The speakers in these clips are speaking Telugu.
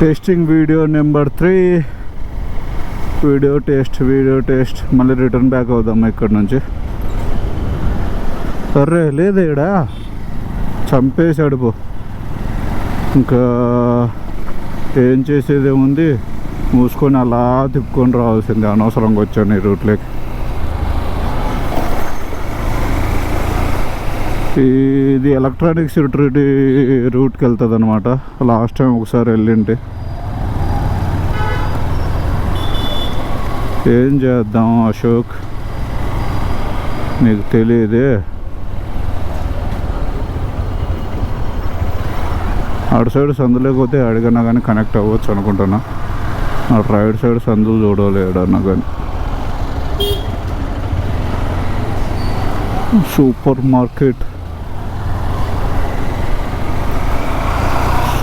Testing video number 3. Video test మళ్ళీ రిటర్న్ బ్యాక్ అవుదాం ఇక్కడ నుంచి. అర్రే లేదు ఇక్కడ చంపేశాడు పో. ఇంకా ఏం చేసేదేముంది, మూసుకొని అలా తిప్పుకొని రావాల్సింది. అనవసరంగా వచ్చాను ఈ రూట్లోకి. ఇది ఎలక్ట్రానిక్స్ యూటిలిటీ రూట్కి వెళ్తుంది అనమాట. లాస్ట్ టైం ఒకసారి వెళ్ళింటి. ఏం చేద్దాం అశోక్, నీకు తెలియదే. అటు సైడ్ సందులోకి పోతే అడిగన్నా కానీ కనెక్ట్ అవ్వచ్చు అనుకుంటున్నా. అటు రైట్ సైడ్ సందులు చూడాలి ఏడన్నా కానీ. Super market.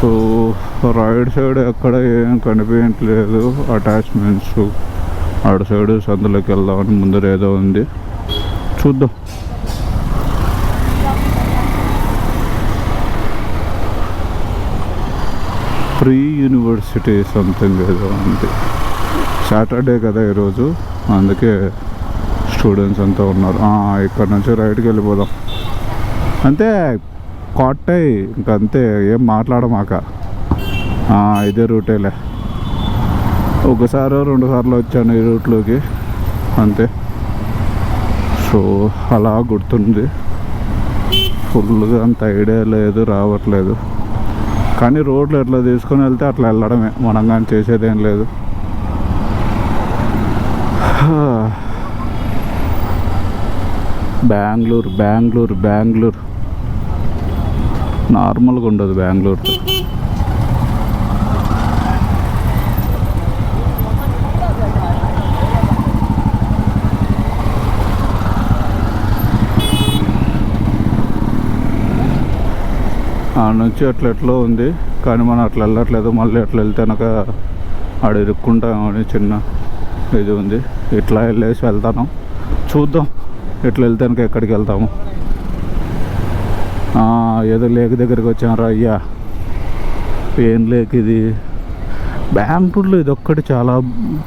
So right side ఎక్కడ ఏం కనిపించట్లేదు అటాచ్మెంట్స్. అటు సైడ్ సందులోకి వెళ్దామని ముందర ఏదో ఉంది, చూద్దాం. ప్రీ యూనివర్సిటీ సంథింగ్ ఏదో ఉంది. సాటర్డే కదా ఈరోజు, అందుకే స్టూడెంట్స్ అంతా ఉన్నారు. ఇక్కడ నుంచి రైట్కి వెళ్ళిపోదాం అంతే. కొట్టాయి ఇంకంతే, ఏం మాట్లాడమాక. ఇదే రూటేలే. ఒకసారి 2 సార్లు వచ్చాను ఈ రూట్లోకి అంతే. సో అలా గుర్తుంది. ఫుల్గా అంత ఐడియా లేదు, రావట్లేదు. కానీ రోడ్లు ఎట్లా తీసుకొని వెళ్తే అట్లా వెళ్ళడమే, మనం కానీ చేసేదేం లేదు. బెంగళూరు నార్మల్గా ఉండదు బెంగళూరు. ఆ నుంచి అట్లా ఉంది, కానీ మనం అట్లా వెళ్ళట్లేదు. మళ్ళీ అట్లా వెళ్తే కనుక ఆడ ఇరుక్కుంటామని చిన్న ఇది ఉంది. ఇట్లా వెళ్ళేసి వెళ్తాను, చూద్దాం ఎట్లా వెళ్తే కనుక ఎక్కడికి వెళ్తాము. ఏదో లేక్ దగ్గరికి వచ్చాను రా అయ్యా. ఏం లేక్ ఇది? బెంగళూరులో ఇది ఒక్కటి చాలా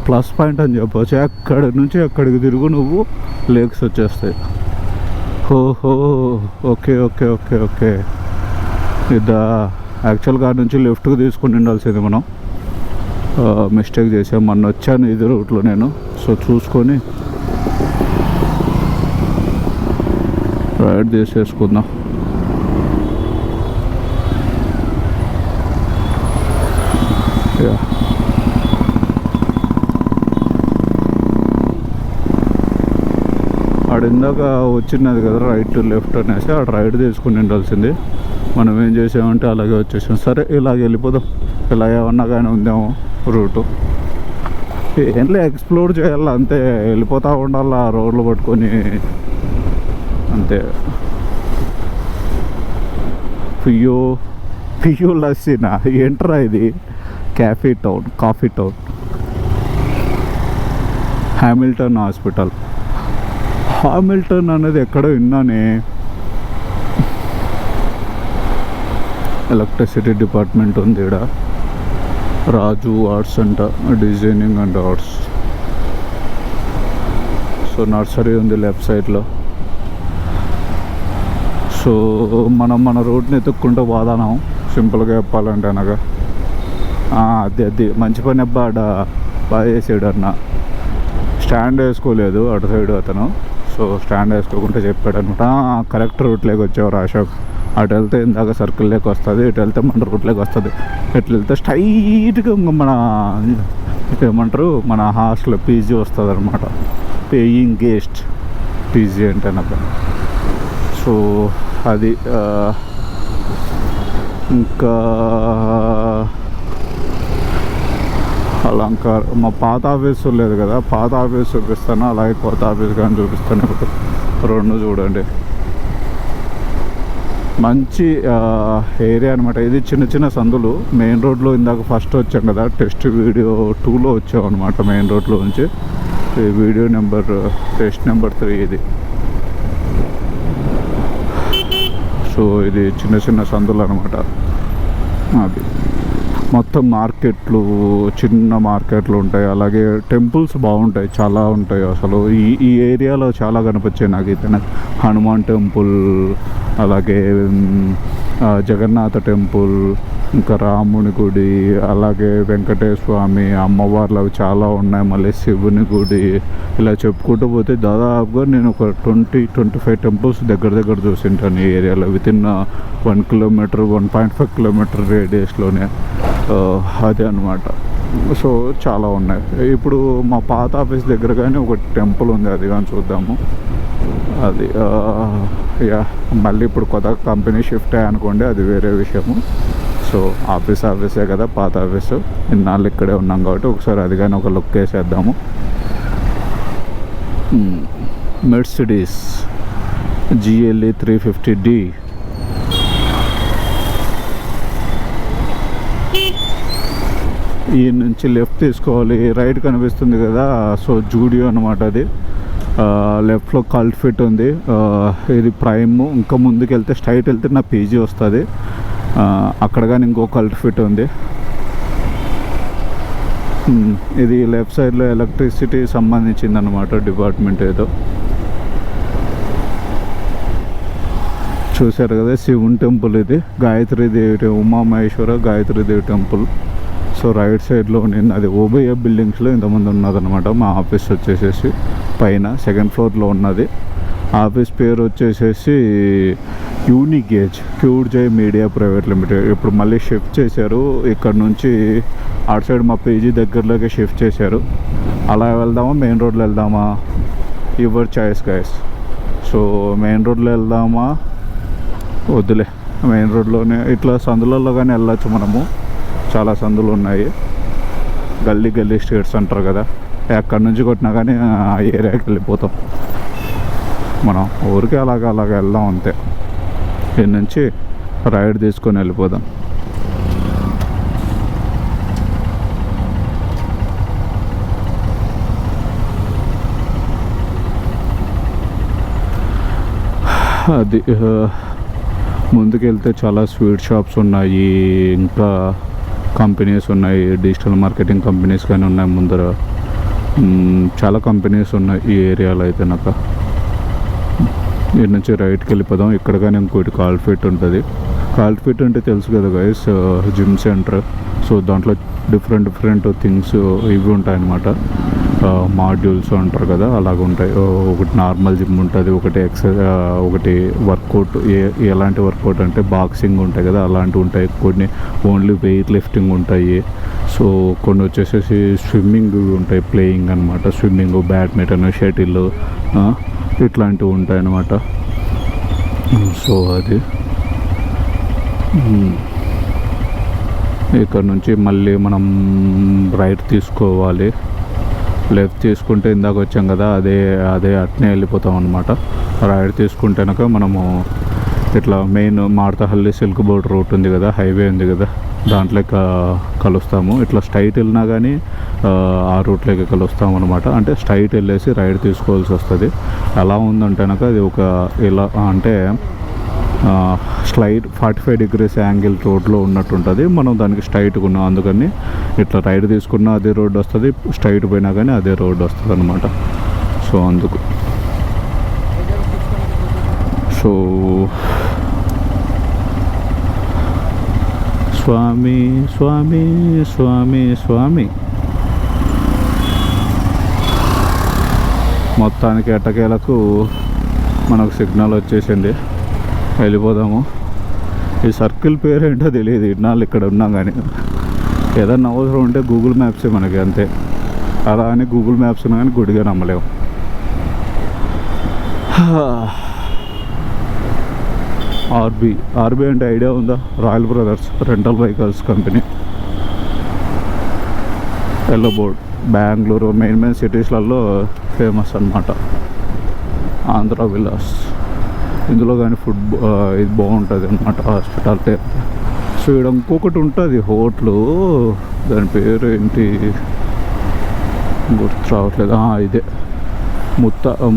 ప్లస్ పాయింట్ అని చెప్పవచ్చు. ఎక్కడి నుంచి ఎక్కడికి తిరుగు నువ్వు లేక్స్ వచ్చేస్తాయి. ఓహో, ఓకే ఓకే ఓకే ఓకే. ఇది యాక్చువల్గా నుంచి లెఫ్ట్కి తీసుకుని ఉండాల్సింది మనం. మిస్టేక్ చేసాం. మొన్న వచ్చాను ఇది రూట్లో నేను. సో చూసుకొని రైట్ తీసేసుకుందాం. ఆడ ఇందాక వచ్చినది కదా రైట్ లెఫ్ట్ అనేసి, ఆడ రైట్ తీసుకుని ఉండాల్సింది. మనం ఏం చేసామంటే అలాగే వచ్చేసాం. సరే ఇలాగ వెళ్ళిపోదాం. ఇలా ఏమన్నా కానీ ఉందేమో రూటు. ఏంలే ఎక్స్ప్లోర్ చేయాలి అంతే, వెళ్ళిపోతూ ఉండాలి ఆ రోడ్లు పట్టుకొని అంతే. పియో లస్సీనా ఏంట్రా ఇది? Coffee town Hamilton hospital. Hamilton అనేది ఎక్కడో విన్నానే. ఎలక్ట్రిసిటీ డిపార్ట్మెంట్ ఉంది ఇక్కడ. రాజు ఆర్ట్స్ అంట, designing and arts. So nursery ఉంది లెఫ్ట్ సైడ్లో. సో మనం మన రోడ్ని ఎత్తుక్కుంటూ పోదాం సింపుల్గా చెప్పాలంటే అనగా. అది మంచి పని అబ్బా. ఆడ బాగా చేసాడు అన్న. స్టాండ్ వేసుకోలేదు అటు సైడ్ అతను. సో స్టాండ్ వేసుకోకుండా చెప్పాడు అనమాట. కరెక్ట్ రూట్లోకి వచ్చేవారు అశోక్. అటు వెళ్తే ఇందాక సర్కిల్లోకి వస్తుంది, ఇటు వెళ్తే మన రూట్లోకి వస్తుంది. ఇట్లా వెళ్తే స్ట్రైట్గా మన ఏమంటారు మన హాస్టల్ పీజీ వస్తుంది అనమాట. పేయింగ్ గెస్ట్ పీజీ అంటే నాకు. సో అది ఇంకా అలంకార్ మా పాత ఆఫీస్ లేదు కదా, పాత ఆఫీస్ చూపిస్తాను, అలాగే కొత్త ఆఫీస్ కానీ చూపిస్తాను. ఇప్పుడు 2 చూడండి. మంచి ఏరియా అనమాట ఇది. చిన్న చిన్న సందులు మెయిన్ రోడ్లో. ఇందాక ఫస్ట్ వచ్చాం కదా టెస్ట్ వీడియో 2లో వచ్చాం అనమాట మెయిన్ రోడ్లో నుంచి. వీడియో టెస్ట్ నెంబర్ 3 ఇది. సో ఇది చిన్న చిన్న సందులు అనమాట. అది మొత్తం మార్కెట్లు, చిన్న మార్కెట్లు ఉంటాయి. అలాగే టెంపుల్స్ బాగుంటాయి, చాలా ఉంటాయి అసలు. ఈ ఏరియాలో చాలా కనిపించాయి నాకైతే. హనుమాన్ టెంపుల్, అలాగే జగన్నాథ టెంపుల్, ఇంకా రాముని గుడి, అలాగే వెంకటేశ్వర స్వామి, అమ్మవార్లు అవి చాలా ఉన్నాయి. మళ్ళీ శివుని గుడి, ఇలా చెప్పుకుంటూ పోతే దాదాపుగా నేను ఒక 20-25 టెంపుల్స్ దగ్గర చూసింటాను ఈ ఏరియాలో. వితిన్ 1 కిలోమీటర్ 1.5 కిలోమీటర్ రేడియస్లోనే. అదే అనమాట. సో చాలా ఉన్నాయి. ఇప్పుడు మా పాత ఆఫీస్ దగ్గర కానీ ఒక టెంపుల్ ఉంది, అది కానీ చూద్దాము. అది యా మళ్ళీ ఇప్పుడు కొత్త కంపెనీ షిఫ్ట్ అయ్యానుకోండి, అది వేరే విషయము. సో ఆఫీసే కదా, పాత ఆఫీసు. ఇన్నాళ్ళు ఇక్కడే ఉన్నాం కాబట్టి ఒకసారి అది కానీ ఒక లుక్ వేసేద్దాము. Mercedes GLE 350D. ఈ నుంచి లెఫ్ట్ తీసుకోవాలి, రైట్ కనిపిస్తుంది కదా. సో జూడియో అనమాట అది. లెఫ్ట్లో కల్ట్ ఫిట్ ఉంది, ఇది ప్రైమ్. ఇంకా ముందుకు వెళ్తే స్ట్రైట్ వెళ్తే నా PG వస్తుంది. అక్కడ కానీ ఇంకో కల్ట్ ఫిట్ ఉంది. ఇది లెఫ్ట్ సైడ్లో ఎలక్ట్రిసిటీ సంబంధించింది అనమాట, డిపార్ట్మెంట్ ఏదో. చూశారు కదా, శివుని టెంపుల్ ఇది. Gayatri Devi, Uma Maheshwara Gayatri Devi temple. So right సైడ్లో నేను అది ఓబయ్య బిల్డింగ్స్లో ఇంతమంది ఉన్నదనమాట. మా ఆఫీస్ వచ్చేసేసి పైన 2nd ఫ్లోర్లో ఉన్నది. ఆఫీస్ పేరు వచ్చేసేసి యూనిగేజ్ క్యూడ్జై మీడియా ప్రైవేట్ లిమిటెడ్. ఇప్పుడు మళ్ళీ షిఫ్ట్ చేశారు ఇక్కడ నుంచి. అటు సైడ్ మా PG దగ్గరలోకి షిఫ్ట్ చేశారు. అలా వెళ్దామా, మెయిన్ రోడ్లో వెళ్దామా, your choice guys. So main రోడ్లో వెళ్దామా, వద్దులే, మెయిన్ రోడ్లోనే ఇట్లా సందులలో కానీ వెళ్ళచ్చు మనము. చాలా సందులు ఉన్నాయి, గల్లీ స్ట్రీట్స్ అంటారు కదా. ఎక్కడి నుంచి కొట్టినా కానీ ఆ ఏరియాకి వెళ్ళిపోతాం మనం. ఊరికి అలాగ వెళ్దాం అంతే. దీని నుంచి రైడ్ తీసుకొని వెళ్ళిపోదాం. అది ముందుకెళ్తే చాలా స్వీట్ షాప్స్ ఉన్నాయి, ఇంకా కంపెనీస్ ఉన్నాయి, డిజిటల్ మార్కెటింగ్ కంపెనీస్ కానీ ఉన్నాయి ముందర. చాలా కంపెనీస్ ఉన్నాయి ఈ ఏరియాలో అయితే. నాకు దీని నుంచి రైట్కి వెళ్ళిపోదాం. ఇక్కడ కానీ ఇంకోటి కాల్ట్ ఫిట్ ఉంటుంది. కాల్ట్ ఫిట్ అంటే తెలుసు కదా గైస్, జిమ్ సెంటర్. సో దాంట్లో డిఫరెంట్ థింగ్స్ ఇవి ఉంటాయన్నమాట. మాడ్యూల్స్ అంటారు కదా, అలాగ ఉంటాయి. ఒకటి నార్మల్ జిమ్ ఉంటుంది, ఒకటి వర్కౌట్. ఎలాంటి వర్కౌట్ అంటే బాక్సింగ్ ఉంటాయి కదా, అలాంటివి ఉంటాయి. కొన్ని ఓన్లీ వెయిట్ లిఫ్టింగ్ ఉంటాయి. సో కొన్ని వచ్చేసేసి స్విమ్మింగ్ ఉంటాయి, ప్లేయింగ్ అనమాట. స్విమ్మింగ్, బ్యాడ్మింటన్, షటిల్ ఇట్లాంటివి ఉంటాయి అన్నమాట. సో అది ఇక్కడ నుంచి మళ్ళీ మనం రైట్ తీసుకోవాలి. లెఫ్ట్ తీసుకుంటే ఇందాక వచ్చాం కదా, అదే అట్నే వెళ్ళిపోతాం అనమాట. రైట్ తీసుకుంటేనక మనము ఇట్లా మెయిన్ మార్తహల్లి సిల్క్ బోర్డ్ రూట్ ఉంది కదా, హైవే ఉంది కదా, దాంట్లో కలుస్తాము. ఇట్లా స్ట్రైట్ వెళ్ళినా కానీ ఆ రూట్లోకి కలుస్తాము అనమాట. అంటే స్ట్రైట్ వెళ్ళేసి రైట్ తీసుకోవాల్సి వస్తుంది. ఎలా ఉందంటేనక అది ఒక ఇలా అంటే స్లైడ్ 45 degrees యాంగిల్ రోడ్లో ఉన్నట్టు ఉంటుంది. మనం దానికి స్ట్రైట్గా ఉన్నాం, అందుకని ఇట్లా రైట్ తీసుకున్నా అదే రోడ్ వస్తుంది, స్ట్రైట్ పోయినా కానీ అదే రోడ్ వస్తుంది అనమాట. సో అందుకు సో స్వామి స్వామి స్వామి స్వామి. మొత్తానికి ఎట్టకేలకు మనకు సిగ్నల్ వచ్చేసింది, వెళ్ళిపోదాము. ఈ సర్కిల్ పేరు ఏంటో తెలియదు, ఇన్నాళ్ళు ఇక్కడ ఉన్నాం కానీ. ఏదన్నా అవసరం ఉంటే గూగుల్ మ్యాప్సే మనకి, అంతే. అలా అని గూగుల్ మ్యాప్స్ ఉన్నా కానీ గుడిగా నమ్మలేము. ఆర్బీ అంటే ఐడియా ఉందా? Royal Brothers rental vehicles company. Yellow board. Bengaluru main సిటీస్లలో ఫేమస్ అన్నమాట. ఆంధ్ర విలాస్. ఇందులో కానీ ఫుడ్ ఇది బాగుంటుంది అన్నమాట, హాస్పిటాలిటీ. సో ఇక్కడ ఇంకొకటి ఉంటుంది హోటలు, దాని పేరు ఏంటి గుర్తు రావట్లేదు. ఇదే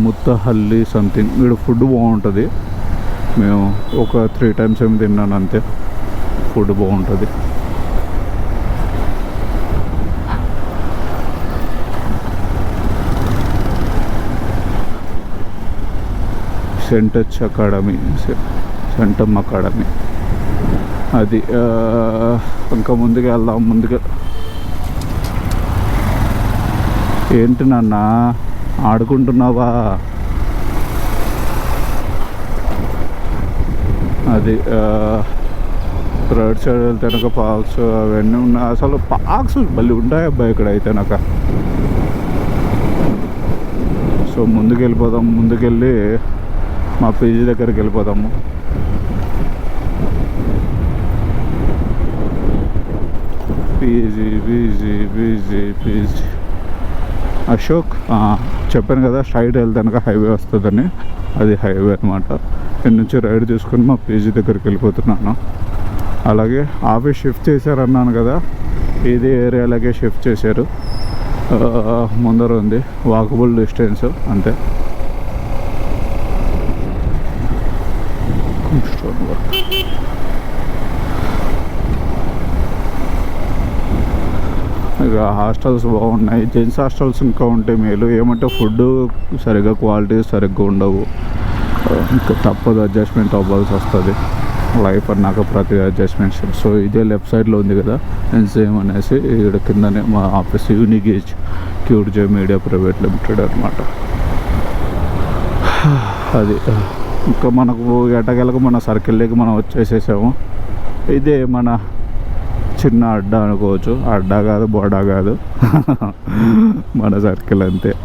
ముత్తహల్లి సంథింగ్. ఇక్కడ ఫుడ్ బాగుంటుంది. మేము ఒక 3 times ఏమి తిన్నాను అంతే. ఫుడ్ బాగుంటుంది. సెంటచ్ అకాడమీ, సెంటమ్ అకాడమీ. అది ఇంకా ముందుకు వెళ్దాం. ముందుకు ఏంటి నాన్న ఆడుకుంటున్నావా? అది రోడ్ సైడ్ వెళ్తే నాకు పార్క్స్ అవన్నీ ఉన్నాయి. అసలు పార్క్స్ మళ్ళీ ఉంటాయి అబ్బాయి ఇక్కడ అయితే నాకు. సో ముందుకు వెళ్ళిపోదాం. ముందుకెళ్ళి మా పీజీ దగ్గరికి వెళ్ళిపోదాము. పీజీ అశోక్ చెప్పాను కదా, స్ట్రైట్ వెళ్తాను హైవే వస్తుందని. అది హైవే అనమాట. ఇక్కడ నుంచి రైడ్ తీసుకొని మా పీజీ దగ్గరికి వెళ్ళిపోతున్నాను. అలాగే ఆఫీస్ షిఫ్ట్ చేశారన్నాను కదా, ఇదే ఏరియాలకే షిఫ్ట్ చేశారు. ముందర ఉంది, వాకబుల్ డిస్టెన్స్ అంతే. ఇక హాస్టల్స్ బాగున్నాయి. జెంట్స్ హాస్టల్స్ ఇంకా ఉంటే మేలు. ఏమంటే ఫుడ్ సరిగ్గా క్వాలిటీ సరిగ్గా ఉండవు. ఇంకా తప్పదు, అడ్జస్ట్మెంట్ అవ్వాల్సి వస్తుంది. లైఫ్ అన్నాక ప్రతి అడ్జస్ట్మెంట్స్. సో ఇదే లెఫ్ట్ సైడ్లో ఉంది కదా ఎన్సేమ్ అనేసి, ఇక్కడ కిందనే మా ఆఫీస్ యూనిగేజ్ క్యూడ్జే మీడియా ప్రైవేట్ లిమిటెడ్ అనమాట. అది ఇంకా మనకు ఎటగెలకు మన సర్కిల్లోకి మనం వచ్చేసేసాము. ఇదే మన చిన్న అడ్డా అనుకోవచ్చు. అడ్డా కాదు, బోడా కాదు, మన సర్కిల్ అంతే.